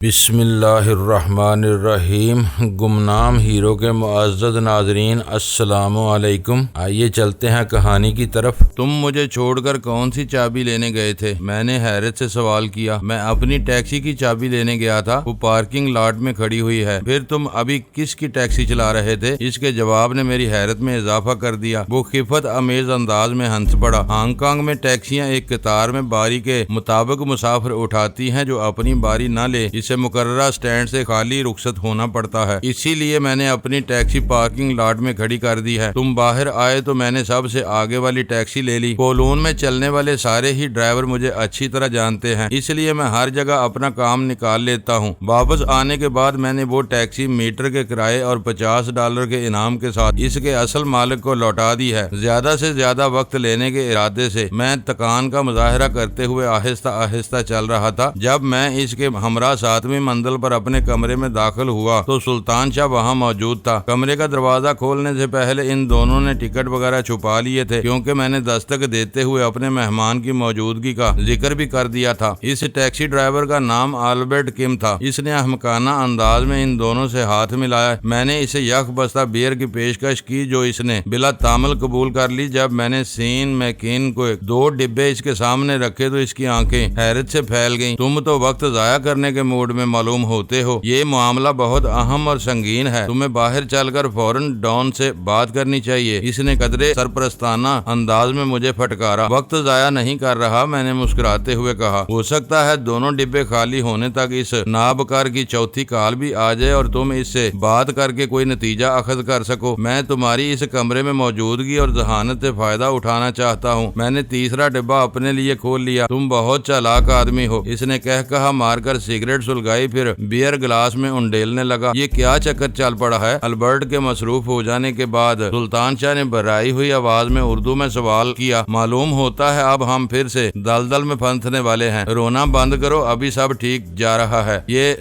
بسم اللہ الرحمن الرحیم۔ گمنام ہیرو کے معزز ناظرین السلام علیکم۔ آئیے چلتے ہیں کہانی کی طرف۔ تم مجھے چھوڑ کر کون سی چابی لینے گئے تھے؟ میں نے حیرت سے سوال کیا۔ میں اپنی ٹیکسی کی چابی لینے گیا تھا، وہ پارکنگ لاٹ میں کھڑی ہوئی ہے۔ پھر تم ابھی کس کی ٹیکسی چلا رہے تھے؟ اس کے جواب نے میری حیرت میں اضافہ کر دیا۔ وہ خفت امیز انداز میں ہنس پڑا۔ ہانگ کانگ میں ٹیکسیاں ایک قطار میں باری کے مطابق مسافر اٹھاتی ہیں، جو اپنی باری نہ لے اسے مقررہ سٹینڈ سے خالی رخصت ہونا پڑتا ہے۔ اسی لیے میں نے اپنی ٹیکسی پارکنگ لاٹ میں کھڑی کر دی ہے۔ تم باہر آئے تو میں نے سب سے آگے والی ٹیکسی لے لی۔ کولون میں چلنے والے سارے ہی ڈرائیور مجھے اچھی طرح جانتے ہیں، اس لیے میں ہر جگہ اپنا کام نکال لیتا ہوں۔ واپس آنے کے بعد میں نے وہ ٹیکسی میٹر کے کرائے اور $50 کے انعام کے ساتھ اس کے اصل مالک کو لوٹا دی ہے۔ زیادہ سے زیادہ وقت لینے کے ارادے سے میں تکان کا مظاہرہ کرتے ہوئے آہستہ آہستہ چل رہا تھا۔ جب میں اس کے ہمراہ 7ویں منزل پر اپنے کمرے میں داخل ہوا تو سلطان شاہ وہاں موجود تھا۔ کمرے کا دروازہ کھولنے سے پہلے ان دونوں نے ٹکٹ وغیرہ چھپا لیے تھے، کیونکہ میں نے دستک دیتے ہوئے اپنے مہمان کی موجودگی کا ذکر بھی کر دیا تھا۔ اس ٹیکسی ڈرائیور کا نام آلبرٹ کم تھا۔ اس نے احمقانہ انداز میں ان دونوں سے ہاتھ ملایا۔ میں نے اسے یک بستہ بیئر کی پیشکش کی، جو اس نے بلا تعمل قبول کر لی۔ جب میں نے سین میکین کو 2 ڈبے اس کے سامنے رکھے تو اس کی آنکھیں حیرت سے پھیل گئیں۔ تم تو وقت ضائع کرنے کے موڈ میں معلوم ہوتے ہو۔ یہ معاملہ بہت اہم اور سنگین ہے، تمہیں باہر چل کر فوراً ڈان سے بات کرنی چاہیے۔ اس نے قدرے سرپرستانہ انداز میں مجھے پھٹکارا۔ وقت ضائع نہیں کر رہا، میں نے مسکراتے ہوئے کہا۔ ہو سکتا ہے دونوں ڈبے خالی ہونے تک اس نابکار کی چوتھی کال بھی آ جائے اور تم اس سے بات کر کے کوئی نتیجہ اخذ کر سکو۔ میں تمہاری اس کمرے میں موجودگی اور ذہانت سے فائدہ اٹھانا چاہتا ہوں۔ میں نے تیسرا ڈبہ اپنے لیے کھول لیا۔ تم بہت چالاک آدمی ہو، اس نے کہا مار کر سگریٹ سلگائی، پھر بیئر گلاس میں انڈیلنے لگا۔ یہ کیا چکر چل پڑا ہے؟ البرٹ کے مصروف ہو جانے کے بعد سلطان شاہ نے بھرائی ہوئی آواز میں اردو میں سوال کیا۔ معلوم ہوتا ہے اب ہم پھر سے دلدل میں پھنسنے والے ہیں۔ رونا بند کرو، ابھی سب ٹھیک جا رہا ہے۔ یہ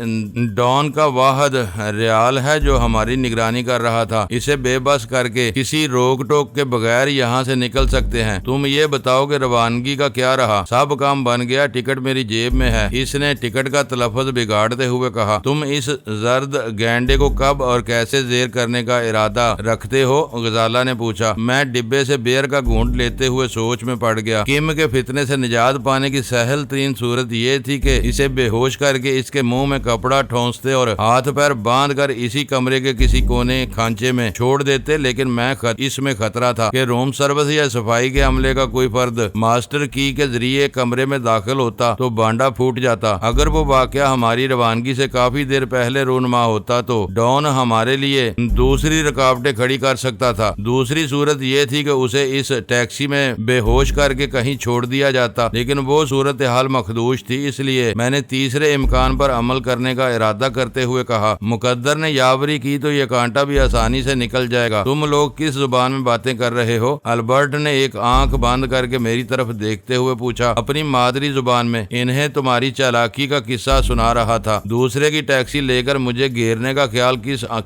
ڈان کا واحد ریال ہے جو ہماری نگرانی کر رہا تھا۔ اسے بے بس کر کے کسی روک ٹوک کے بغیر یہاں سے نکل سکتے ہیں۔ تم یہ بتاؤ کہ روانگی کا کیا رہا؟ سب کام بن گیا، ٹکٹ میری جیب میں ہے، اس نے ٹکٹ کا تلفظ بگاڑتے ہوئے کہا۔ تم اس زرد گینڈے کو کب اور کیسے زیر کرنے کا ارادہ رکھتے ہو؟ غزالہ نے پوچھا۔ میں ڈبے سے بیئر کا گھونٹ لیتے ہوئے سوچ میں پڑ گیا۔ کم کے فتنے سے نجات پانے کی سہل ترین صورت یہ تھی کہ اسے بے ہوش کر کے اس کے منہ میں کپڑا ٹھونستے اور ہاتھ پیر باندھ کر اسی کمرے کے کسی کونے کھانچے میں چھوڑ دیتے، لیکن اس میں خطرہ تھا کہ روم سروس یا صفائی کے عملے کا کوئی فرد ماسٹر کی کے ذریعے کمرے میں داخل ہوتا تو بانڈا پھوٹ جاتا۔ اگر وہ واقعہ ہماری روانگی سے کافی دیر پہلے رونما ہوتا تو ڈان ہمارے لیے دوسری رکاوٹیں کھڑی کر سکتا تھا۔ دوسری صورت یہ تھی کہ اسے اس ٹیکسی میں بے ہوش کر کے کہیں چھوڑ دیا جاتا، لیکن وہ صورتحال مخدوش تھی۔ اس لیے میں نے تیسرے امکان پر عمل کرنے کا ارادہ کرتے ہوئے کہا، مقدر نے یاوری کی تو یہ کانٹا بھی آسانی سے نکل جائے گا۔ تم لوگ کس زبان میں باتیں کر رہے ہو؟ البرٹ نے ایک آنکھ بند کر کے میری طرف دیکھتے ہوئے پوچھا۔ اپنی مادری زبان میں۔ انہیں تمہاری چالاکی کا قصہ سنا رہا تھا۔ دوسرے کی ٹیکسی لے کر مجھے گھیرنے کا خیال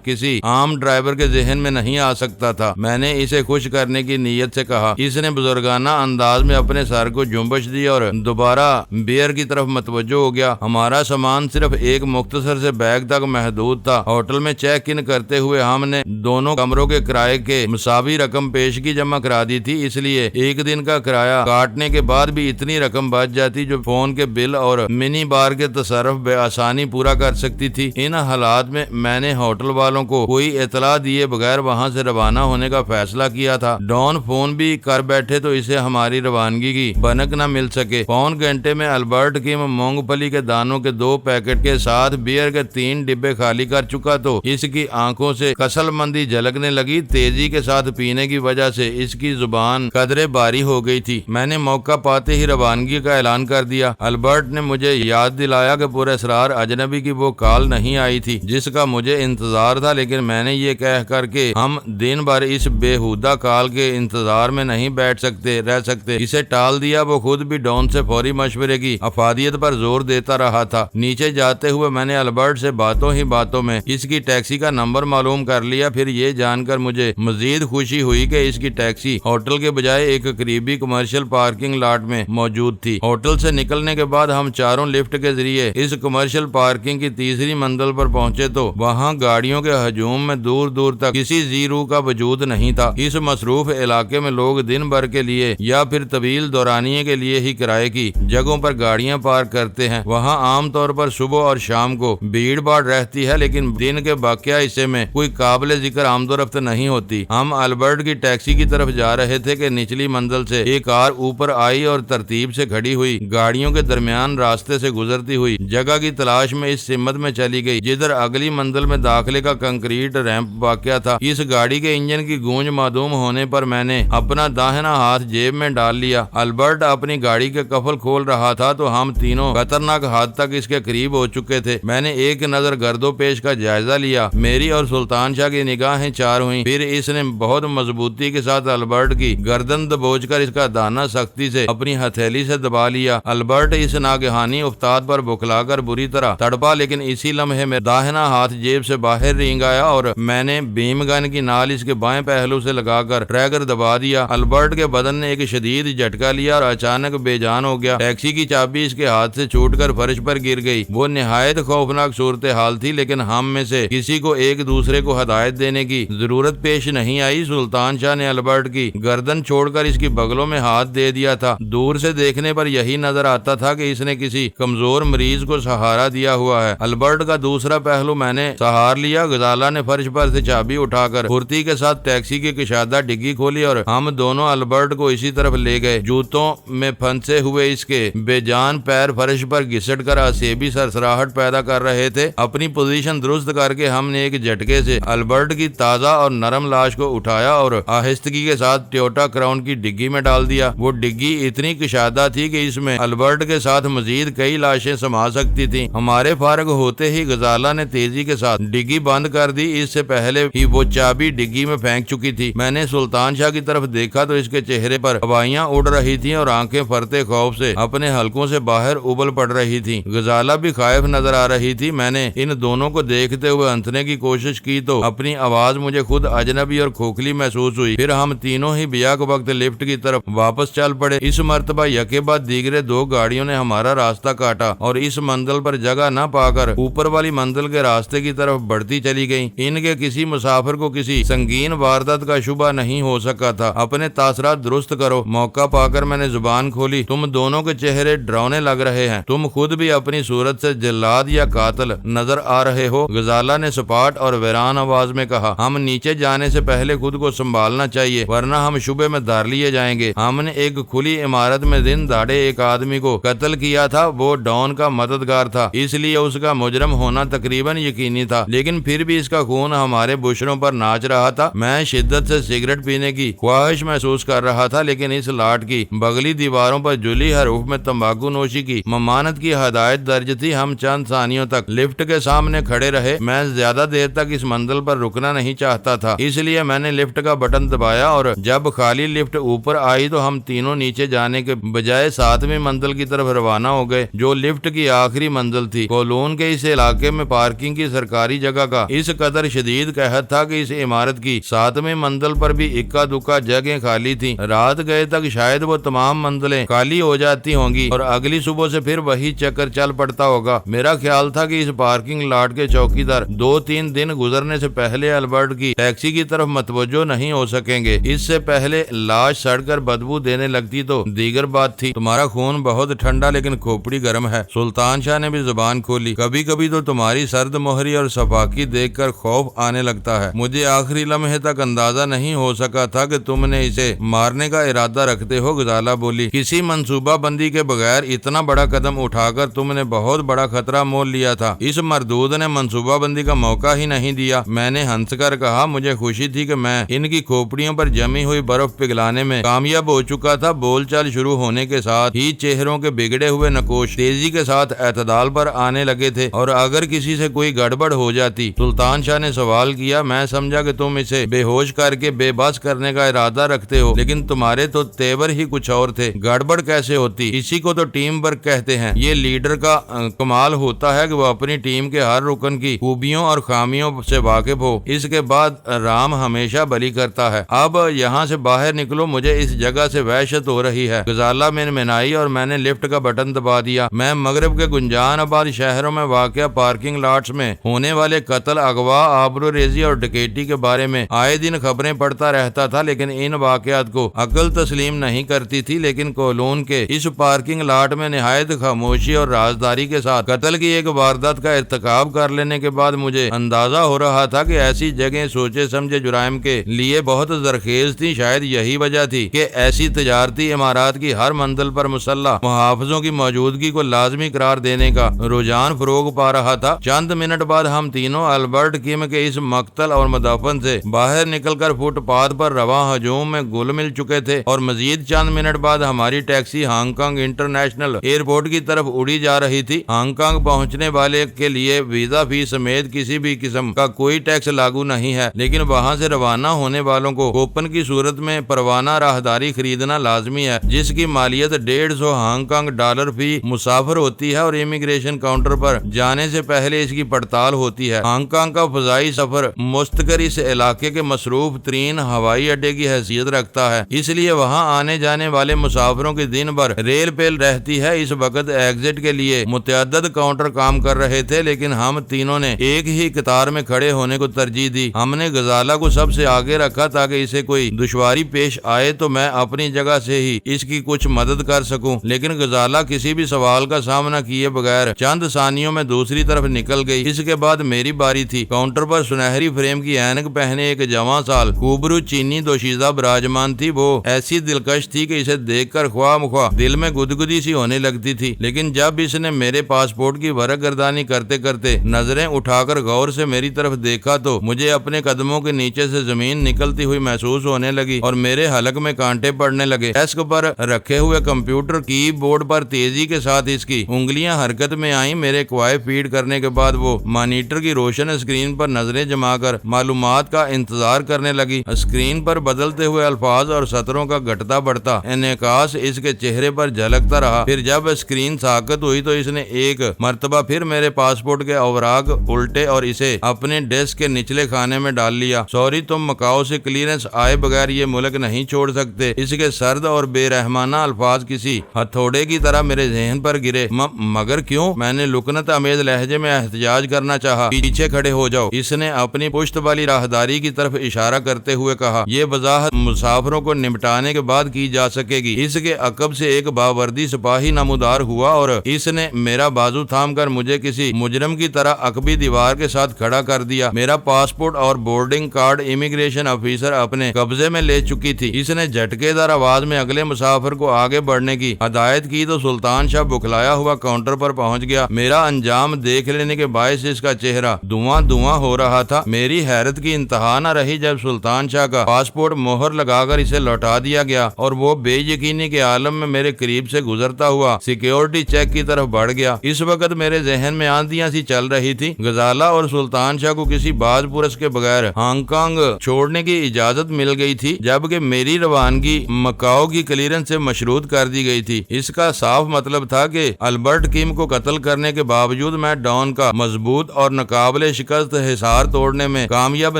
کسی عام ڈرائیور کے ذہن میں نہیں آ سکتا تھا، میں نے اسے خوش کرنے کی نیت سے کہا۔ اس نے بزرگانہ انداز میں اپنے سر کو جنبش دی اور دوبارہ بیئر کی طرف متوجہ ہو گیا۔ ہمارا سامان صرف ایک مختصر سے بیگ تک محدود تھا۔ ہوٹل میں چیک ان کرتے ہوئے ہم نے دونوں کمروں کے کرائے کے مساوی رقم پیشگی جمع کرا دی تھی، اس لیے ایک دن کا کرایہ کاٹنے کے بعد بھی اتنی رقم بچ جاتی جو فون کے بل اور منی بار کے تصرف بے آسانی پورا کر سکتی تھی۔ ان حالات میں نے ہوٹل والوں کو کوئی اطلاع دیے بغیر وہاں سے روانہ ہونے کا فیصلہ کیا تھا۔ ڈان فون بھی کر بیٹھے تو اسے ہماری روانگی کی بنک نہ مل سکے۔ پون گھنٹے میں البرٹ کی مونگ پھلی کے دانوں کے 2 پیکٹ کے ساتھ بیئر کے 3 ڈبے خالی کر چکا تو اس کی آنکھوں سے کسل مندی جھلکنے لگی۔ تیزی کے ساتھ پینے کی وجہ سے اس کی زبان قدرے باری ہو گئی تھی۔ میں نے موقع پاتے ہی روانگی کا اعلان کر دیا۔ البرٹ نے مجھے یاد دلایا کہ پورے اسرار اجنبی کی وہ کال نہیں آئی تھی جس کا مجھے انتظار تھا، لیکن میں نے یہ کہہ کر کہ ہم دن بھر اس بےہودہ کال کے انتظار میں نہیں رہ سکتے اسے ٹال دیا۔ وہ خود بھی ڈان سے فوری مشورے کی افادیت پر زور دیتا رہا تھا۔ نیچے جاتے ہوئے میں نے البرٹ سے باتوں ہی باتوں میں اس کی ٹیکسی کا نمبر معلوم کر لیا۔ پھر یہ جان کر مجھے مزید خوشی ہوئی کہ اس کی ٹیکسی ہوٹل کے بجائے ایک قریبی کمرشل پارکنگ لاٹ میں موجود تھی۔ ہوٹل سے نکلنے کے بعد ہم چاروں لفٹ کے ذریعے اس کمرشل پارکنگ کی تیسری منزل پر پہنچے تو وہاں گاڑیوں کے ہجوم میں دور دور تک کسی زیرو کا وجود نہیں تھا۔ اس مصروف علاقے میں لوگ دن بھر کے لیے یا پھر طویل دورانیے کے لیے ہی کرائے کی جگہوں پر گاڑیاں پارک کرتے ہیں۔ وہاں عام طور پر صبح اور شام کو بھیڑ بھاڑ رہتی ہے، لیکن دن کے باقیہ حصے میں کوئی قابل ذکر آمد و رفت نہیں ہوتی۔ ہم البرٹ کی ٹیکسی کی طرف جا رہے تھے کہ نچلی منزل سے ایک کار اوپر آئی اور ترتیب سے کھڑی ہوئی گاڑیوں کے درمیان راستے سے گزرتی ہوئی جگہ کی تلاش میں اس سمت میں چلی گئی جدھر اگلی منزل میں داخلے کا کنکریٹ ریمپ واقع تھا۔ اس گاڑی کے انجن کی گونج معدوم ہونے پر میں نے اپنا داہنا ہاتھ جیب میں ڈال لیا۔ البرٹ اپنی گاڑی کے قفل کھول رہا تھا تو ہم تینوں خطرناک حد تک اس کے قریب ہو چکے تھے۔ میں نے ایک نظر گرد و پیش کا جائزہ لیا۔ میری اور سلطان شاہ کی نگاہیں چار ہوئیں۔ پھر اس نے بہت مضبوطی کے ساتھ البرٹ کی گردن دبوچ کر اس کا دانا سختی سے اپنی ہتھیلی سے دبا لیا۔ البرٹ اس ناگہانی افتاد پر بکھلا کر بری طرح تڑپا، لیکن اسی لمحے میں داہنا ہاتھ جیب سے باہر رینگ آیا اور میں نے بیم گن کی نال اس کے بائیں پہلو سے لگا کر ٹریگر دبا دیا۔ البرٹ کے بدن نے ایک شدید جھٹکا لیا اور اچانک بے جان ہو گیا۔ ٹیکسی کی چابی اس کے ہاتھ سے چھوٹ کر فرش پر گر گئی۔ وہ نہایت خوفناک صورتحال تھی، لیکن ہم میں سے کسی کو ایک دوسرے کو ہدایت دینے کی ضرورت پیش نہیں آئی۔ سلطان شاہ نے البرٹ کی گردن چھوڑ کر اس کی بغلوں میں ہاتھ دے دیا تھا۔ دور سے دیکھنے پر یہی نظر آتا تھا کہ اس نے کسی کمزور مریض کو سہارا دیا ہوا ہے۔ البرٹ کا دوسرا پہلو میں نے سہار لیا۔ غزالہ نے فرش پر سے چابی اٹھا کر پھرتی کے ساتھ ٹیکسی کی کشادہ ڈگی کھولی اور ہم دونوں البرٹ کو اسی طرف لے گئے۔ جوتوں میں پھنسے ہوئے اس کے بے جان پیر فرش پر گھسٹ کر اسیبی سرسراہٹ پیدا کر رہے تھے۔ اپنی پوزیشن درست کر کے ہم نے ایک جھٹکے سے البرٹ کی تازہ اور نرم لاش کو اٹھایا اور آہستگی کے ساتھ ٹویوٹا کراؤن کی ڈگی میں ڈال دیا۔ وہ ڈگی اتنی کشادہ تھی کہ اس میں البرٹ کے ساتھ مزید کئی لاشیں سما سکتی تھیں۔ ہمارے فارغ ہوتے ہی غزالہ نے تیزی کے ساتھ ڈگی بند کر دی۔ اس سے پہلے ہی وہ چابی ڈگی میں پھینک چکی تھی۔ میں نے سلطان شاہ کی طرف دیکھا تو اس کے چہرے پر ہوائیاں اڑ رہی تھیں اور آنکھیں فرتے خوف سے اپنے حلقوں سے باہر ابل پڑ رہی تھی۔ غزالہ بھی خائف نظر آ رہی تھی۔ میں نے ان دونوں کو دیکھتے ہوئے ہنسنے کی کوشش کی تو اپنی آواز مجھے خود اجنبی اور کھوکھلی محسوس ہوئی۔ پھر ہم تینوں ہی بیک وقت لفٹ کی طرف واپس چل پڑے۔ اس مرتبہ یکے بعد دیگرے دو گاڑیوں نے ہمارا راستہ کاٹا اور اس منزل پر جگہ نہ پا کر اوپر والی منزل کے راستے کی طرف بڑھتی چلی گئیں۔ ان کے کسی مسافر کو کسی سنگین واردات کا شبہ نہیں ہو سکا تھا۔ اپنے تاثرات درست کرو۔ موقع پا کر میں نے زبان کھولی۔ تم دونوں کے چہرے ڈراؤنے لگ رہے ہیں۔ تم خود بھی اپنی صورت سے جلاد یا قاتل نظر آ رہے ہو۔ غزالہ نے سپاٹ اور ویران آواز میں کہا۔ ہم نیچے جانے سے پہلے خود کو سنبھالنا چاہیے، ورنہ ہم شبے میں دھر لیے جائیں گے۔ ہم نے ایک کھلی عمارت میں دن دہاڑے ایک آدمی کو قتل کیا تھا۔ وہ ڈان کا مددگار تھا، اس لیے اس کا مجرم ہونا تقریباً یقینی تھا، لیکن پھر بھی اس کا خون ہمارے بشروں پر ناچ رہا تھا۔ میں شدت سے سگریٹ پینے کی خواہش محسوس کر رہا تھا، لیکن اس لاٹ کی بغلی دیواروں پر جلی حروف میں تمباکو نوشی کی ممانعت کی ہدایت درج تھی۔ ہم چند ثانیوں تک لفٹ کے سامنے کھڑے رہے۔ میں زیادہ دیر تک اس منزل پر رکنا نہیں چاہتا تھا، اس لیے میں نے لفٹ کا بٹن دبایا اور جب خالی لفٹ اوپر آئی تو ہم تینوں نیچے جانے کے بجائے 7ویں منزل کی طرف روانہ ہو گئے، جو لفٹ کی آخری منزل تھی۔ کولون کے اس علاقے میں پارکنگ کی سرکاری جگہ کا اس قدر شدید قحط تھا کہ اس عمارت کی 7ویں منزل پر بھی اکا دکا جگہیں خالی تھیں۔ رات گئے تک شاید وہ تمام منزلیں خالی ہو جاتی ہوں گی اور اگلی صبح سے پھر وہی چکر چل پڑتا ہوگا۔ میرا خیال تھا کہ اس پارکنگ لاٹ کے چوکیدار 2-3 دن گزرنے سے پہلے البرٹ کی ٹیکسی کی طرف متوجہ نہیں ہو سکیں گے۔ اس سے پہلے لاش سڑ کر بدبو دینے لگتی تو دیگر بات تھی۔ تمہارا خون بہت ٹھنڈا لیکن کھوپڑی گرم ہے۔ سلطان شاہ نے بھی زبان کھولی۔ کبھی کبھی تو تمہاری سرد مہری اور صفاقی دیکھ کر خوف آنے لگتا ہے۔ مجھے آخری لمحے تک اندازہ نہیں ہو سکا تھا کہ تم نے اسے مارنے کا ارادہ رکھتے ہو۔ غزالہ بولی۔ کسی منصوبہ بندی کے بغیر اتنا بڑا قدم اٹھا کر تم نے بہت بڑا خطرہ مول لیا تھا۔ اس مردود نے منصوبہ بندی کا موقع ہی نہیں دیا۔ میں نے ہنس کر کہا۔ مجھے خوشی تھی کہ میں ان کی کھوپڑیوں پر جمی ہوئی برف پگھلانے میں کامیاب ہو چکا تھا۔ بول چال شروع ہونے کے ساتھ ہی چہروں کے بگڑے ہوئے نقوش تیزی کے ساتھ اعتدال پر آنے لگے تھے، اور اگر کسی سے کوئی گڑبڑ ہو جاتی۔ سلطان شاہ نے سوال کیا۔ میں سمجھا کہ تم اسے بے ہوش کر کے بے بس کرنے کا ارادہ رکھتے ہو، لیکن تمہارے تو تیور ہی کچھ اور تھے۔ گڑبڑ کیسے ہوتی؟ اسی کو تو ٹیم ورک کہتے ہیں۔ یہ لیڈر کا کمال ہوتا ہے کہ وہ اپنی ٹیم کے ہر رکن کی خوبیوں اور خامیوں سے واقف ہو۔ اس کے بعد رام ہمیشہ بلی کرتا ہے۔ اب یہاں سے باہر نکلو، مجھے اس جگہ سے وحشت ہو رہی ہے۔ غزالہ منمنائی اور میں نے لفٹ کا بٹن دبا دیا۔ میں مغرب کے گنجان جہان آباد شہروں میں واقع پارکنگ لاٹس میں ہونے والے قتل، اغوا، آبروریزی اور ڈکیتی کے بارے میں آئے دن خبریں پڑھتا رہتا تھا، لیکن ان واقعات کو عقل تسلیم نہیں کرتی تھی۔ لیکن کولون کے اس پارکنگ لاٹ میں نہایت خاموشی اور رازداری کے ساتھ قتل کی ایک واردات کا ارتکاب کر لینے کے بعد مجھے اندازہ ہو رہا تھا کہ ایسی جگہیں سوچے سمجھے جرائم کے لیے بہت زرخیز تھی۔ شاید یہی وجہ تھی کہ ایسی تجارتی عمارات کی ہر منزل پر مسلح محافظوں کی موجودگی کو لازمی قرار دینے کا رجحان فروغ پا رہا تھا۔ چند منٹ بعد ہم تینوں البرٹ کم کے اس مقتل اور مدفن سے باہر نکل کر فٹ پاتھ پر رواں ہجوم میں گل مل چکے تھے، اور مزید چند منٹ بعد ہماری taxi Hong Kong international airport کی طرف اڑی جا رہی تھی۔ ہانگ کانگ پہنچنے والے کے لیے ویزا فیس سمیت کسی بھی قسم کا کوئی ٹیکس لاگو نہیں ہے، لیکن وہاں سے روانہ ہونے والوں کو کوپن کی صورت میں پروانہ راہداری خریدنا لازمی ہے، جس کی مالیت 150 ہانگ کانگ ڈالر فی مسافر ہوتی ہے، اور امیگریشن کاؤنٹر پر جانے سے پہلے اس کی پڑتال ہوتی ہے۔ ہانگ کانگ کا فضائی سفر مستقر اس علاقے کے مصروف ترین ہوائی اڈے کی حیثیت رکھتا ہے، اس لیے وہاں آنے جانے والے مسافروں کی دن بھر ریل پیل رہتی ہے۔ اس وقت ایگزٹ کے لیے متعدد کاؤنٹر کام کر رہے تھے، لیکن ہم تینوں نے ایک ہی قطار میں کھڑے ہونے کو ترجیح دی۔ ہم نے غزالہ کو سب سے آگے رکھا تاکہ اسے کوئی دشواری پیش آئے تو میں اپنی جگہ سے ہی اس کی کچھ مدد کر سکوں، لیکن غزالہ کسی بھی سوال کا سامنا کیے بغیر چند ثانیوں میں دوسری طرف نکل گئی۔ اس کے بعد میری باری تھی۔ کاؤنٹر پر سنہری فریم کی اینک پہنے ایک جوان سال خوبرو چینی دوشیزہ براجمان تھی۔ وہ ایسی دلکش تھی کہ اسے دیکھ کر خواہ مخواہ دل میں گدگدی سی ہونے لگتی تھی، لیکن جب اس نے میرے پاسپورٹ کی ورق گردانی کرتے کرتے نظریں اٹھا کر غور سے میری طرف دیکھا تو مجھے اپنے قدموں کے نیچے سے زمین نکلتی ہوئی محسوس ہونے لگی اور میرے حلق میں کانٹے پڑنے لگے۔ ڈیسک پر رکھے ہوئے کمپیوٹر کی بورڈ پر تیزی کے ساتھ اس کی انگلیاں حرکت میں آئیں۔ میرے کوائف فیڈ کرنے کے بعد وہ مانیٹر کی روشن اسکرین پر نظریں جما کر معلومات کا انتظار کرنے لگی۔ اسکرین پر بدلتے ہوئے الفاظ اور سطروں کا گھٹتا بڑھتا انعکاس اس کے چہرے پر جھلکتا رہا۔ پھر جب اسکرین ساکت ہوئی تو اس نے ایک مرتبہ پھر میرے پاسپورٹ کے اوراق الٹے اور اسے اپنے ڈیسک کے نچلے خانے میں ڈال لیا۔ سوری، تم مکاؤ سے کلیئرنس آئے بغیر یہ ملک نہیں چھوڑ سکتے۔ اس کے سرد اور بے رحمانہ الفاظ کسی ہتھوڑے کی طرح میرے ذہن پر گرے۔ مگر کیوں؟ میں نے لکنت امیز لہجے میں احتجاج کرنا چاہا۔ پیچھے کھڑے ہو جاؤ، اس نے اپنی پشت والی راہداری کی طرف اشارہ کرتے ہوئے کہا۔ یہ وضاحت مسافروں کو نمٹانے کے بعد کی جا سکے گی۔ اس کے عقب سے ایک باوردی سپاہی نمودار ہوا اور اس نے میرا بازو تھام کر مجھے کسی مجرم کی طرح عقبی دیوار کے ساتھ کھڑا کر دیا۔ میرا پاسپورٹ اور بورڈنگ کارڈ امیگریشن افیسر اپنے قبضے میں لے چکی تھی۔ اس نے جھٹکے دار آواز میں اگلے مسافر کو آگے بڑھنے کی ہدایت کی تو سلطان شاہ بکھلایا ہوا کاؤنٹر پر پہنچ گیا۔ میرا انجام دیکھ لینے کے باعث اس کا چہرہ دھواں دھواں ہو رہا تھا۔ میری حیرت کی انتہا نہ رہی جب سلطان شاہ کا پاسپورٹ مہر لگا کر اسے لوٹا دیا گیا اور وہ بے یقینی کے عالم میں میرے قریب سے گزرتا ہوا سیکیورٹی چیک کی طرف بڑھ گیا۔ اس وقت میرے ذہن میں آندیاں سی چل رہی تھی۔ غزالہ اور سلطان شاہ کو کسی باز پرس کے بغیر ہانگ کانگ چھوڑنے کی اجازت مل گئی تھی، جبکہ میری روانگی مکاؤ کی کلیئرنس سے مشروط کر دی گئی تھی۔ اس کا صاف مطلب تھا کہ البرٹ کم کو قتل کرنے کے باوجود میں ڈان کا مضبوط اور ناقابل شکست حصار توڑنے میں کامیاب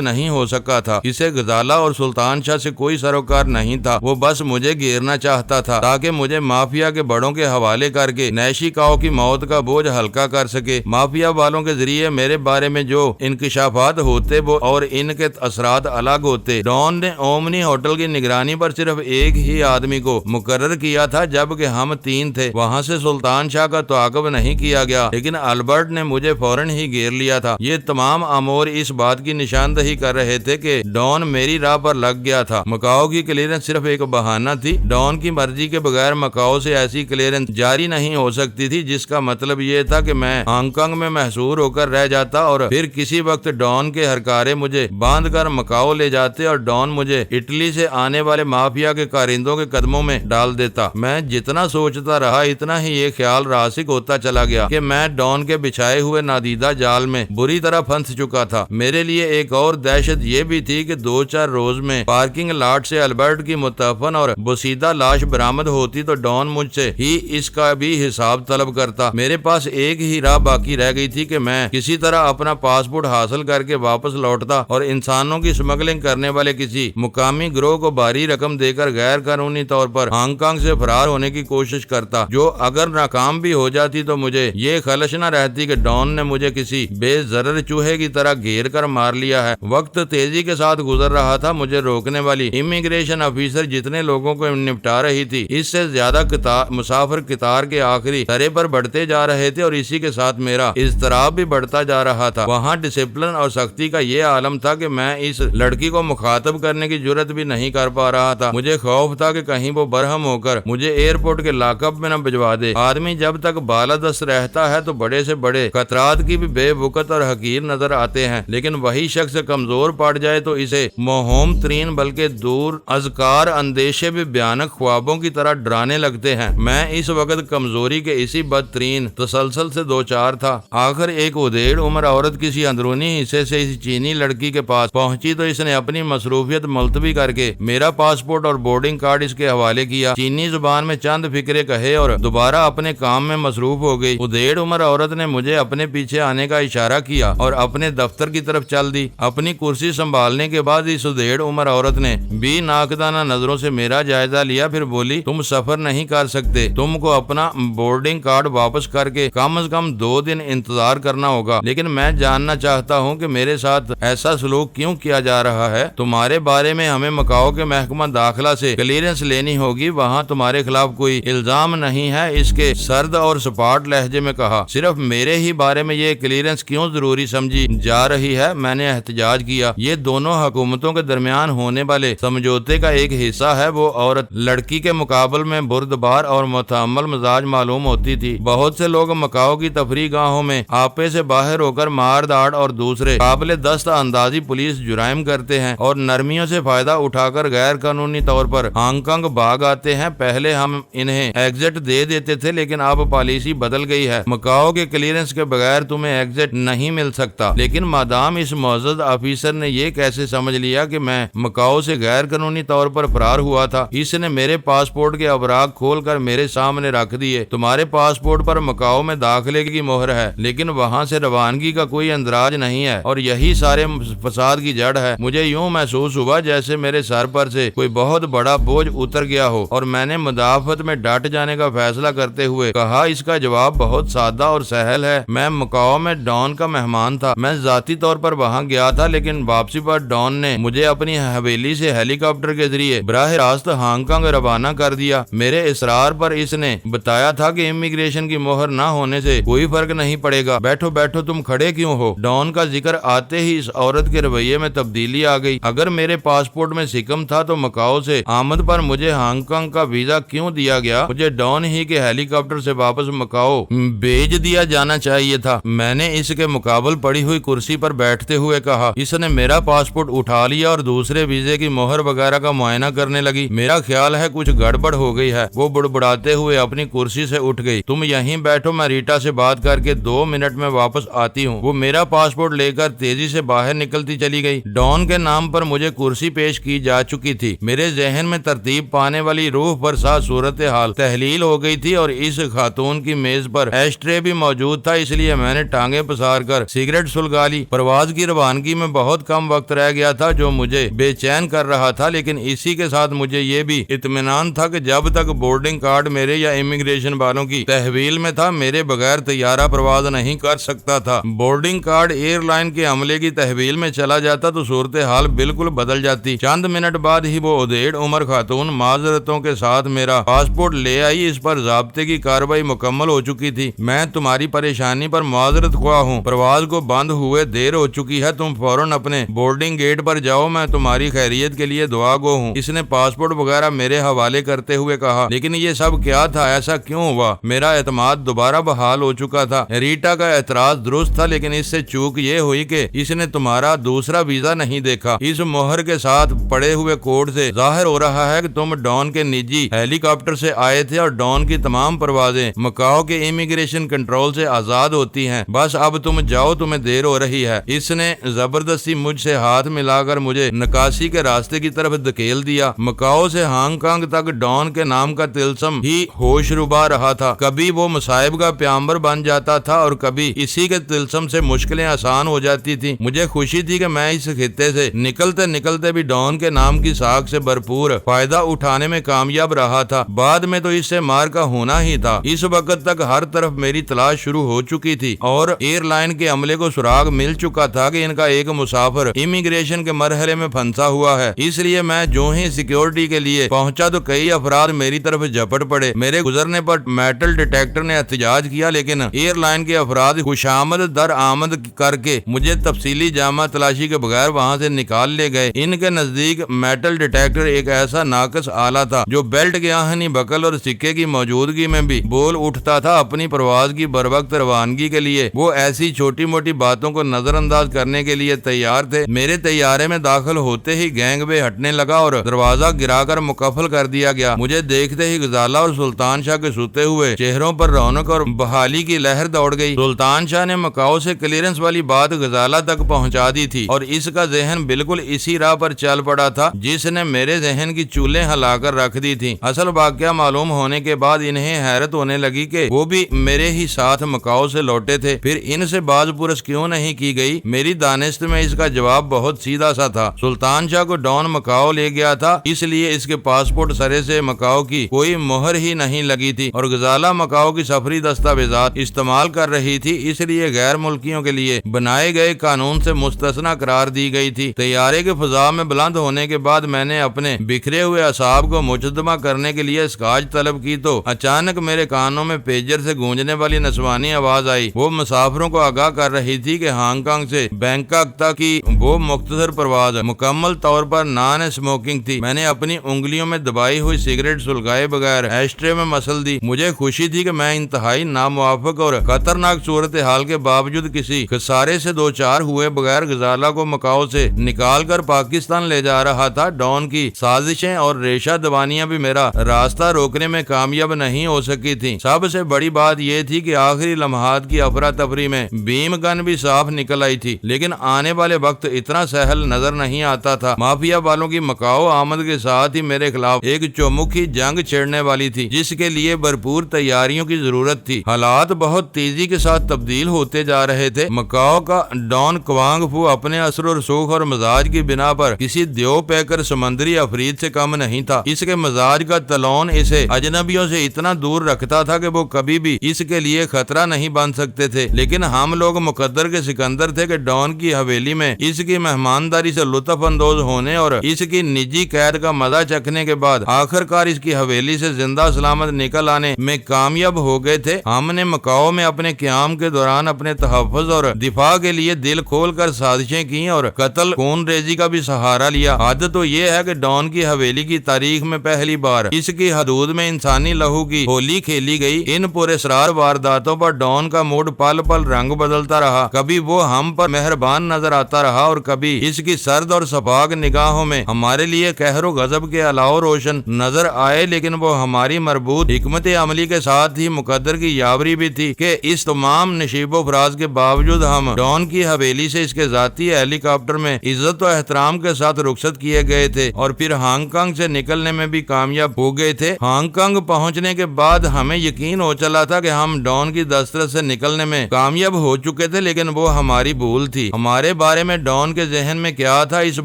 نہیں ہو سکا تھا۔ اسے غزالہ اور سلطان شاہ سے کوئی سروکار نہیں تھا، وہ بس مجھے گھیرنا چاہتا تھا تاکہ مجھے مافیا کے بڑوں کے حوالے کر کے نیشی کاؤ کی موت کا بوجھ ہلکا کر سکے۔ مافیا والوں کے ذریعے میرے بارے میں جو انکشافات ہوتے وہ اور ان کے اثرات الگ ہوتے۔ ڈان نے اومنی ہوٹل کی نگرانی پر صرف ایک ہی آدمی کو مقرر کیا تھا، جبکہ ہم 3 تھے۔ وہاں سے سلطان شاہ کا تعاقب نہیں کیا گیا، لیکن البرٹ نے مجھے فوراً ہی گھیر لیا تھا۔ یہ تمام امور اس بات کی نشاندہی کر رہے تھے کہ ڈان میری راہ پر لگ گیا تھا۔ مکاؤ کی کلیئرنس صرف ایک بہانہ تھی۔ ڈان کی مرضی کے بغیر مکاؤ سے ایسی کلیئرنس جاری نہیں ہو سکتی تھی، جس کا مطلب یہ تھا کہ میں ہانگ کانگ میں محصور ہو کر رہ جاتا اور پھر کسی وقت ڈان کے ہرکارے مجھے باندھ کر مکاؤ لے جاتے اور ڈان مجھے اٹلی سے آنے والے مافیا کے کارندوں کے قدموں میں ڈال دیتا۔ میں جتنا سوچتا رہا اتنا ہی یہ خیال راسخ ہوتا چلا گیا کہ میں ڈان کے بچھائے ہوئے نادیدہ جال میں بری طرح پھنس چکا تھا۔ میرے لیے ایک اور دہشت یہ بھی تھی کہ 2-4 روز میں پارکنگ لاٹ سے البرٹ کی متفن اور بوسیدہ لاش برآمد ہوتی تو ڈان مجھ سے ہی اس کا بھی حساب طلب کرتا۔ میرے پاس ایک ہی راہ باقی رہ گئی تھی کہ میں کسی طرح اپنا پاسپورٹ حاصل کر کے واپس لوٹتا اور انسانوں کی اسمگلنگ کرنے والے کسی مقامی گروہ کو بھاری رقم دے کر غیر قانونی طور پر ہانگ کانگ سے فرار ہونے کی کوشش کرتا، جو اگر ناکام بھی ہو جاتی تو مجھے یہ خلش نہ رہتی کہ ڈان نے مجھے کسی بے ضرر چوہے کی طرح گھیر کر مار لیا ہے۔ وقت تیزی کے ساتھ گزر رہا تھا، مجھے روکنے والی امیگریشن آفیسر جتنے لوگوں کو نپٹا رہی تھی، اس سے زیادہ مسافر قطار کے آخری سرے پر بڑھتے جا رہے تھے، اور اسی کے ساتھ میرا اضطراب بھی بڑھتا جا رہا تھا۔ وہاں ڈسپلن اور سختی کا یہ عالم تھا کہ میں اس لڑکی کو مخاطب کرنے کی جرت بھی نہیں کر پا رہا تھا۔ مجھے خوف تھا کہ کہیں وہ برہم ہو کر مجھے ایئرپورٹ کے لاک اپ میں نہ بھجوا دے۔ آدمی جب تک بالادست رہتا ہے تو بڑے سے بڑے خطرات کی بھی بے وقت اور حقیر نظر آتے ہیں، لیکن وہی شخص کمزور پڑ جائے تو اسے موہوم ترین بلکہ دور ازکار اندیشے بھی بھیانک خوابوں کی طرح ڈرانے لگتے ہیں۔ میں اس وقت کمزوری کے اسی بدترین تسلسل سے دوچار تھا۔ آخر ایک ادھیڑ عمر عورت کسی اندرونی حصے سے اس چینی لڑکی کے پاس پہنچی تو اس نے اپنی مصروفیت ملتوی کر کے میرا پاسپورٹ اور بورڈنگ کارڈ اس کے حوالے کیا۔ چینی زبان میں چند فکرے کہے اور دوبارہ اپنے کام میں مصروف ہو گئی۔ ادھیڑ عمر عورت نے مجھے اپنے پیچھے آنے کا اشارہ کیا اور اپنے دفتر کی طرف چل دی۔ اپنی کرسی سنبھالنے کے بعد اس ادھیڑ عمر عورت نے بھی ناقدانہ نظروں سے میرا جائزہ لیا، پھر بولی، تم سفر نہیں کر سکتے، تم کو اپنا بورڈنگ کارڈ واپس کر کے کم از کم 2 دن انتظار کرنا ہوگا۔ لیکن میں جاننا چاہتا ہوں کہ میرے ساتھ ایسا سلوک کیوں کیا جا رہا ہے؟ تمہارے بارے میں ہمیں مکاؤ کے محکمہ داخلہ سے کلیئرنس لینی ہوگی، وہاں تمہارے خلاف کوئی الزام نہیں ہے، اس کے سرد اور سپاٹ لہجے میں کہا۔ صرف میرے ہی بارے میں یہ کلیئرنس کیوں ضروری سمجھی جا رہی ہے؟ میں نے احتجاج کیا۔ یہ دونوں حکومتوں کے درمیان ہونے والے سمجھوتے کا ایک حصہ ہے۔ وہ عورت لڑکی کے مقابل میں بردبار اور متحمل مزاج معلوم ہوتی تھی۔ بہت سے لوگ مکاؤ کی تفریح گاہوں میں آپے سے باہر ہو کر مار داڑ اور دوسرے قابل دست اندازی پولیس جرائم کرتے ہیں اور نرمیوں سے فائدہ اٹھا کر غیر قانونی طور پر ہانگ کانگ بھاگ آتے ہیں۔ پہلے ہم انہیں ایگزٹ دے دیتے تھے، لیکن اب پالیسی بدل گئی ہے۔ مکاؤ کے کلیئرنس کے بغیر تمہیں ایگزٹ نہیں مل سکتا۔ لیکن مادام اس معزز آفیسر نے یہ کیسے سمجھ لیا کہ میں مکاؤ سے غیر قانونی طور پر فرار ہوا تھا؟ اس نے میرے پاسپورٹ کے اوراق کھول کر میرے سامنے رکھ دیے۔ تمہارے پاسپورٹ پر مکاؤ میں داخلے کی مہر ہے، لیکن وہاں سے روانگی کا کوئی اندراج نہیں ہے، اور یہی سارے فساد کی جڑ ہے۔ مجھے یوں محسوس ہوا جیسے میرے سر پر سے کوئی بہت بڑا بوجھ اتر گیا ہو، اور میں نے مدافعت میں ڈٹ جانے کا فیصلہ کرتے ہوئے کہا، اس کا جواب بہت سادہ اور سہل ہے۔ میں مکاؤ میں ڈان کا مہمان تھا، میں ذاتی طور پر وہاں گیا تھا، لیکن واپسی پر ڈان نے مجھے اپنی حویلی سے ہیلی کاپٹر کے ذریعے براہ راست ہانگ کانگ روانہ کر دیا۔ میرے اصرار پر اس نے بتایا تھا کہ امیگریشن کی مہر نہ ہونے سے کوئی فرق نہیں پڑے گا۔ بیٹھو بیٹھو، تم کھڑے کیوں ہو؟ ڈان کا ذکر آتے ہی اس عورت کے رویے میں تبدیلی آ گئی۔ اگر میرے پاسپورٹ میں سکم تھا تو مکاؤ سے آمد پر مجھے ہانگ کانگ کا ویزا کیوں دیا گیا؟ مجھے ڈان ہی کے ہیلی کاپٹر سے واپس مکاؤ بھیج دیا جانا چاہیے تھا۔ میں نے اس کے مقابل پڑی ہوئی کرسی پر بیٹھتے ہوئے کہا۔ اس نے میرا پاسپورٹ اٹھا لیا اور دوسرے ویزے کی مہر وغیرہ کا معائنہ کرنے لگی۔ میرا خیال ہے کچھ گڑبڑ ہو گئی ہے۔ وہ بڑبڑاتے ہوئے اپنی کرسی سے اٹھ گئی۔ تم یہیں بیٹھو، میں ریٹا سے بات کر کے 2 منٹ میں واپس آتی ہوں۔ وہ میرا پاسپورٹ لے کر تیزی سے باہر نکلتی چلی گئی۔ ڈان کے نام پر مجھے کرسی پیش کی جا چکی تھی۔ میرے ذہن میں ترتیب پانے والی روح پر سا صورتحال تحلیل ہو گئی تھی، اور اس خاتون کی میز پر ایش ٹرے بھی موجود تھا، اس لیے میں نے ٹانگیں پسار کر سگریٹ سلگا لی۔ پرواز کی روانگی میں بہت کم وقت رہ گیا تھا، جو مجھے بے چین کر رہا تھا، لیکن اسی کے ساتھ مجھے یہ بھی اطمینان تھا کہ جب تک بورڈنگ کارڈ میرے یا امیگریشن والوں کی تحویل میں تھا، میرے بغیر طیارہ پرواز نہیں کر سکتا تھا۔ بورڈنگ کارڈ ایئر لائن کے عملے کی تحویل میں چلا جاتا تو صورتحال بالکل بدل جاتی۔ چند منٹ بعد ہی وہ ادھیڑ عمر خاتون معذرتوں کے ساتھ میرا پاسپورٹ لے آئی۔ اس پر ضابطے کی کارروائی مکمل ہو چکی تھی۔ میں تمہاری پریشانی پر معذرت خواہ ہوں، پرواز کو بند ہوئے دیر ہو چکی ہے، تم فوراً اپنے بورڈنگ گیٹ پر جاؤ، میں تمہاری خیریت کے لیے دعا گو ہوں۔ اس نے پاسپورٹ وغیرہ میرے حوالے کرتے ہوئے کہا۔ لیکن یہ سب کیا تھا؟ ایسا کیوں ہوا؟ میرا اعتماد دوبارہ بحال ہو چکا تھا۔ ریٹا کا اعتراض درست تھا، لیکن اس سے چوک یہ ہوئی کہ اس نے تمہارا دوسرا ویزا نہیں دیکھا۔ اس مہر کے ساتھ پڑے ہوئے کوڈ سے ظاہر ہو رہا ہے کہ تم ڈان کے نجی ہیلی کاپٹر سے آئے تھے، اور ڈان کی تمام پروازیں مکاؤ کے امیگریشن کنٹرول سے آزاد ہوتی ہیں۔ بس اب تم جاؤ، تمہیں دیر ہو رہی ہے۔ اس نے زبردستی مجھ سے ہاتھ ملا کر مجھے نکاسی کے راستے کی طرف دھکیل دیا۔ مکاؤ سے ہانگ کانگ تک ڈان کے نام کا طلسم ہی ہوش ربا رہا تھا۔ کبھی وہ مصائب کا پیامبر بن جاتا تھا، اور کبھی اسی کے طلسم سے مشکلیں آسان ہو جاتی تھی۔ مجھے خوشی تھی کہ میں اس خطے سے نکلتے نکلتے بھی ڈان کے نام کی ساکھ سے بھرپور فائدہ اٹھانے میں کامیاب رہا تھا۔ بعد میں تو اس سے مار کا ہونا ہی تھا۔ اس وقت تک ہر طرف میری تلاش شروع ہو چکی تھی اور ایئر لائن کے عملے کو سراغ مل چکا تھا کہ ان کا ایک مسافر امیگریشن کے مرحلے میں پھنسا ہوا ہے۔ اس لیے میں جو ہی سیکیورٹی کے لیے پہنچا تو کئی افراد میری طرف جھپٹ پڑے۔ میرے گزرنے پر میٹل ڈیٹیکٹر نے احتجاج کیا، لیکن ایئر لائن کے افراد خوشامد در آمد کر کے مجھے تفصیلی جامع تلاشی کے بغیر وہاں سے نکال لے گئے۔ ان کے نزدیک میٹل ڈیٹیکٹر ایک ایسا ناقص آلہ تھا جو بیلٹ کے آہنی بکل اور سکے کی موجودگی میں بھی بول اٹھتا تھا۔ اپنی پرواز کی بروقت روانگی کے لیے وہ ایسی چھوٹی موٹی باتوں کو نظر انداز کرنے کے لیے تیار تھے۔ میرے طیارے میں داخل ہوتے ہی گینگ وے ہٹنے لگا اور دروازہ گرا کر مقفل کر دیا گیا۔ مجھے دیکھتے ہی غزالہ اور سلطان شاہ کے سوتے ہوئے چہروں پر رونق اور بحالی کی لہر دوڑ گئی۔ سلطان شاہ نے مکاؤ سے کلیئرنس والی بات غزالہ تک پہنچا دی تھی اور اس کا ذہن بالکل اسی راہ پر چل پڑا تھا جس نے میرے ذہن کی چولیں ہلا کر رکھ دی تھی۔ اصل واقعہ معلوم ہونے کے بعد انہیں حیرت ہونے لگی کہ وہ بھی میرے ہی ساتھ مکاؤ سے لوٹے تھے، پھر ان سے باز پرس کیوں نہیں کی گئی؟ میری دانست میں اس کا جواب بہت سیدھا سا تھا۔ سلطان شاہ کو ڈان مکاؤ لے گیا تھا، اس لیے اس کے پاسپورٹ سرے سے مکاؤ کی کوئی مہر ہی نہیں لگی تھی اور غزالہ مکاؤ کی سفری دستاویزات استعمال کر رہی تھی، اس لیے غیر ملکیوں کے لیے بنائے گئے قانون سے مستثنا قرار دی گئی تھی۔ طیارے کے فضا میں بلند ہونے کے بعد میں نے اپنے بکھرے ہوئے اعصاب کو مجتمع کرنے کے لیے اسکاچ طلب کی تو اچانک میرے کانوں میں پیجر سے گونجنے والی نسوانی آواز آئی۔ وہ مسافروں کو آگاہ کر رہی تھی کہ ہانگ کانگ سے بینکاک تک کی وہ مختصر پرواز مکمل طور پر نان اسموکنگ تھی۔ میں نے اپنی انگلیوں میں دبائی ہوئی سگریٹ سلگائے بغیر ایشٹرے میں مسل دی۔ مجھے خوشی تھی کہ میں انتہائی ناموافق اور خطرناک صورتحال کے باوجود کسی خسارے سے دوچار ہوئے بغیر غزالہ کو مکاؤ سے نکال کر پاکستان لے جا رہا تھا۔ ڈان کی سازشیں اور ریشہ دوانیاں بھی میرا راستہ روکنے میں کامیاب نہیں ہو سکی تھی۔ سب سے بڑی بات یہ تھی کہ آخری لمحات کی افراتفری میں بیم گن بھی صاف نکل آئی تھی، لیکن آنے والے وقت اتنا سہل نظر نہیں آتا تھا۔ مافیا والوں کی مکاؤ آمد کے ساتھ ہی میرے خلاف ایک چومکھی جنگ چھیڑنے والی تھی جس کے لیے بھرپور تیاریوں کی ضرورت تھی۔ حالات بہت تیزی کے ساتھ تبدیل ہوتے جا رہے تھے۔ مکاؤ کا ڈان کوانگ فو اپنے اثر و رسوخ اور مزاج کی بنا پر کسی دیو پیکر سمندری افرید سے کم نہیں تھا۔ اس کے مزاج کا تلون اسے اجنبیوں سے اتنا دور رکھتا تھا کہ وہ کبھی بھی اس کے لیے خطرہ نہیں بن سکتے تھے، لیکن ہم لوگ مقدر کے سکندر تھے کہ ڈان کی حویلی میں اس کی مہمانداری سے لطف اندوز ہونے اور اس کی نجی قید کا مزہ چکھنے کے بعد آخر کار اس کی حویلی سے زندہ سلامت نکل آنے میں کامیاب ہو گئے تھے۔ ہم نے مکاؤ میں اپنے قیام کے دوران اپنے تحفظ اور دفاع کے لیے دل کھول کر سازشیں کی اور قتل خون ریزی کا بھی سہارا لیا۔ حد تو یہ ہے کہ ڈان کی حویلی کی تاریخ میں پہلی بار اس کی حدود میں انسانی لہو کی ہولی کھیلی گئی۔ ان پراسرار وارداتوں پر ڈان کا موڈ پل پل رنگ بدلتا رہا، کبھی وہ ہم پر مہربان نظر آتا رہا اور کبھی اس کی سرد اور شفاق نگاہوں میں ہمارے لیے قہر و غضب کے علاوہ روشن نظر آئے، لیکن وہ ہماری مربوط حکمت عملی کے ساتھ ہی مقدر کی یاوری بھی تھی کہ اس تمام نشیب و فراز کے باوجود ہم ڈان کی حویلی سے اس کے ذاتی ہیلی کاپٹر میں عزت و احترام کے ساتھ رخصت کیے گئے تھے اور پھر ہانگ کانگ سے نکلنے میں بھی کامیاب ہو گئے تھے۔ ہانگ کانگ پہنچنے کے بعد ہمیں یقین ہو چلا تھا کہ ہم ڈان کی دسترس سے نکلنے میں کامیاب ہو چکے تھے، لیکن وہ ہماری بھول تھی۔ ہمارے بارے میں ڈان کے ذہن میں کیا تھا اس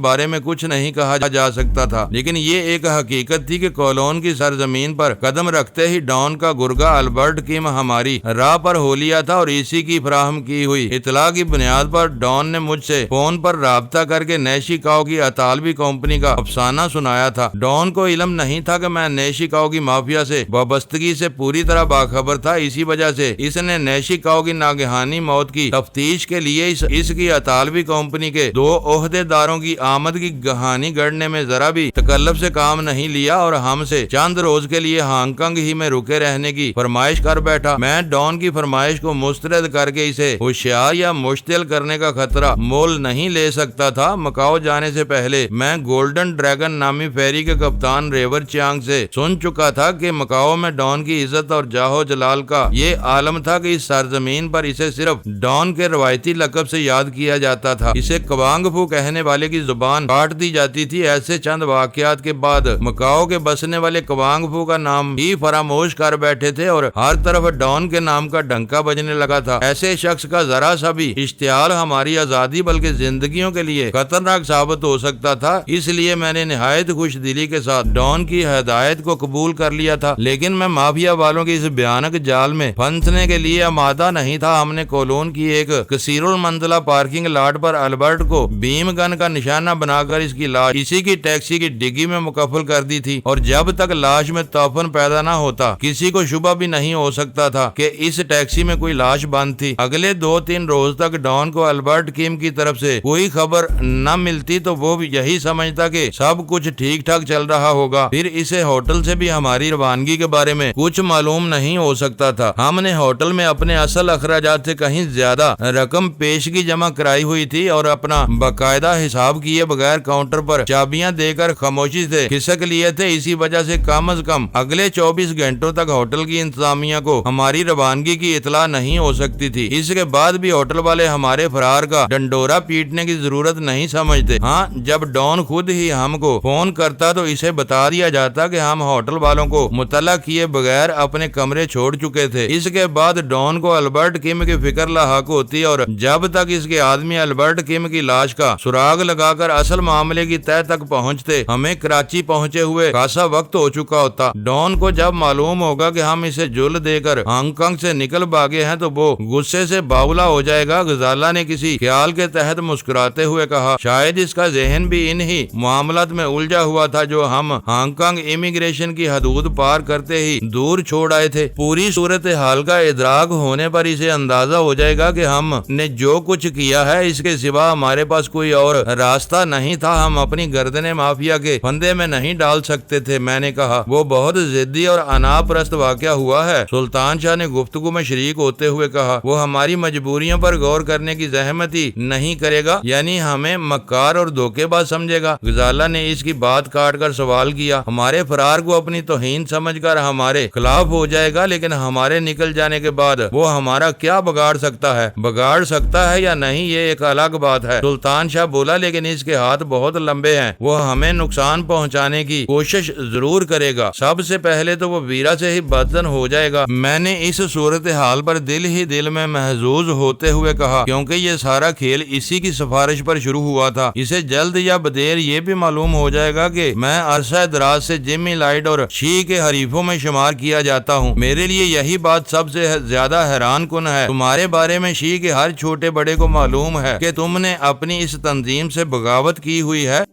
بارے میں کچھ نہیں کہا جا سکتا تھا، لیکن یہ ایک حقیقت تھی کہ کولون کی سرزمین پر قدم رکھتے ہی ڈان کا گرگا البرٹ کیم ہماری راہ پر ہو لیا تھا اور اسی کی فراہم کی ہوئی اطلاع کی بنیاد پر ڈان نے مجھ سے فون پر رابطہ کر کے نیشیکاؤ کی اطالوی کمپنی کا افسانہ سنایا تھا۔ ڈان کو علم نہیں تھا کہ میں نیشیکاؤ کی مافیا سے وابستگی سے پوری طرح باخبر تھا، اسی وجہ سے اس نے نیشیکاؤ کی ناگہانی موت کی تفتیش کے لیے اس کی اطالوی کمپنی کے 2 عہدے داروں کی آمد کی کہانی گڑھنے میں ذرا بھی تکلف سے کام نہیں لیا اور ہم سے چند روز کے لیے ہانگ کانگ ہی میں رکے رہنے کی فرمائش کر بیٹھا۔ میں ڈان کی فرمائش کو مسترد کر کے اسے ہوشیار یا مشتعل کرنے کا خطرہ مول نہیں لے سکتا تھا۔ مکاؤ جانے سے پہلے میں گولڈن ڈریگن نامی فیری کے کپتان ریور چیانگ سے سن چکا تھا کہ مکاؤ میں ڈان کی عزت اور جاہو جلال کا یہ عالم تھا کہ اس سرزمین پر اسے صرف ڈان کے روایتی لقب سے یاد کیا جاتا تھا۔ اسے کوانگ فو کہنے والے کی زبان کاٹ دی جاتی تھی۔ ایسے چند واقعات کے بعد مکاؤ کے بسنے والے کوانگ فو کا نام ہی فراموش کر بیٹھے تھے اور ہر طرف ڈان کے نام کا ڈنکا بجنے لگا تھا۔ ایسے شخص کا ذرا سا بھی اشتعال ہماری آزادی بلکہ زندگیوں کے لیے خطرناک ثابت ہو سکتا تھا، اس لیے میں نے نہایت خوش دلی کے ساتھ ڈان کی ہدایت کو قبول کر لیا تھا۔ لیکن میں مافیا والوں کی اس بیانہ بھیانک جال میں پھنسنے کے لیے آمادہ نہیں تھا۔ ہم نے کولون کی ایک کثیر المنزلہ پارکنگ لاٹ پر البرٹ کو بیم گن کا نشانہ بنا کر اس کی لاش اسی کی ٹیکسی کی ڈگی میں مکفل کر دی تھی، اور جب تک لاش میں توفن پیدا نہ ہوتا کسی کو شبہ بھی نہیں ہو سکتا تھا کہ اس ٹیکسی میں کوئی لاش بند تھی۔ اگلے 2-3 روز تک ڈان کو البرٹ کیم کی طرف سے کوئی خبر نہ ملتی تو وہ یہی سمجھتا کہ سب کچھ ٹھیک ٹھاک چل رہا ہوگا۔ پھر اسے ہوٹل سے بھی ہماری روانگی کے بارے میں کچھ معلوم نہیں ہو سکتا تھا۔ ہم نے ہوٹل میں اپنے اصل اخراجات سے کہیں زیادہ رقم پیشگی جمع کرائی ہوئی تھی اور اپنا باقاعدہ حساب کیے بغیر کاؤنٹر پر چابیاں دے کر خاموشی سے کھسک لیے تھے۔ اسی وجہ سے کم از کم اگلے 24 گھنٹوں تک ہوٹل کی انتظامیہ کو ہماری روانگی کی اطلاع نہیں ہو سکتی تھی۔ اس کے بعد بھی ہوٹل والے ہمارے فرار کا ڈنڈورا پیٹنے کی ضرورت نہیں سمجھتے۔ ہاں، جب ڈان خود ہی ہم کو فون کرتا تو اسے بتا دیا جاتا کہ ہم ہوٹل والوں کو مطلع کیے بغیر اپنے کمرے چھوڑ چکے تھے۔ اس کے بعد ڈان کو البرٹ کم کی فکر لاحق ہوتی اور جب تک اس کے آدمی البرٹ کم کی لاش کا سراغ لگا کر اصل معاملے کی تہہ تک پہنچتے ہمیں کراچی پہنچے ہوئے خاصا وقت ہو چکا ہوتا۔ ڈان کو جب معلوم ہوگا کہ ہم اسے جل دے کر ہانگ کانگ سے نکل بھاگے ہیں تو وہ غصے سے باولا ہو جائے گا۔ غزالہ نے کسی خیال کے تحت مسکراتے ہوئے کہا، شاید اس کا ذہن بھی انہی معاملات میں الجھا ہوا تھا جو ہم ہانگ کانگ امیگریشن کی حدود پار کرتے ہی دور چھوڑ آئے تھے۔ پوری صورتحال کا ادراک ہونے پر اسے اندازہ ہو جائے گا کہ ہم نے جو کچھ کیا ہے اس کے سوا ہمارے پاس کوئی اور راستہ نہیں تھا۔ ہم اپنی گردنیں مافیا کے پھندے میں نہیں ڈال سکتے تھے۔ میں نے کہا، وہ بہت ضدی اور انا پرست واقعہ ہوا ہے۔ سلطان شاہ نے گفتگو میں شریک ہوتے ہوئے کہا، وہ ہماری مجبوریوں پر غور کرنے کی زحمت ہی نہیں کرے گا، یعنی ہمیں مکار اور دھوکے باز سمجھے گا۔ غزالہ نے اس کی بات کاٹ کر سوال کیا، ہمارے فرار کو اپنی توہین سمجھ کر ہمارے خلاف ہو جائے گا، لیکن ہمارے نکل جانے کے بعد وہ ہمارا کیا بگاڑ سکتا ہے؟ بگاڑ سکتا ہے یا نہیں یہ ایک الگ بات ہے۔ سلطان شاہ بولا، لیکن اس کے ہاتھ بہت لمبے ہیں، وہ ہمیں نقصان پہنچانے کی کوشش ضرور کرے گا۔ سب سے پہلے تو وہ ویرا سے ہی بدزن ہو جائے گا۔ میں نے اس صورتحال پر دل ہی دل میں محظوظ ہوتے ہوئے کہا، کیونکہ یہ سارا کھیل اسی کی سفارش پر شروع ہوا تھا۔ اسے جلد یا بدیر یہ بھی معلوم ہو جائے گا کہ میں عرصہ دراز سے جمی لائٹ اور شی کے حریفوں میں شمار کیا جاتا ہوں۔ میرے لیے یہی بات سب سے زیادہ حیران کن ہے۔ تمہارے بارے میں شی کے ہر چھوٹے بڑے کو معلوم ہے کہ تم نے اپنی اس تنظیم سے بغاوت کی ہوئی ہے۔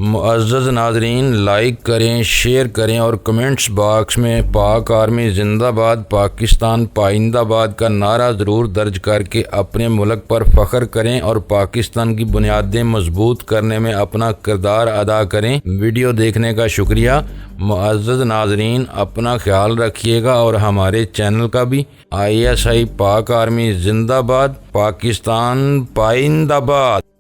معزز ناظرین، لائک کریں، شیئر کریں اور کمنٹس باکس میں پاک آرمی زندہ باد، پاکستان پائندہ باد کا نعرہ ضرور درج کر کے اپنے ملک پر فخر کریں اور پاکستان کی بنیادیں مضبوط کرنے میں اپنا کردار ادا کریں۔ ویڈیو دیکھنے کا شکریہ۔ معزز ناظرین، اپنا خیال رکھیے گا اور ہمارے چینل کا بھی۔ ISI پاک آرمی زندہ باد، پاکستان پائندہ باد۔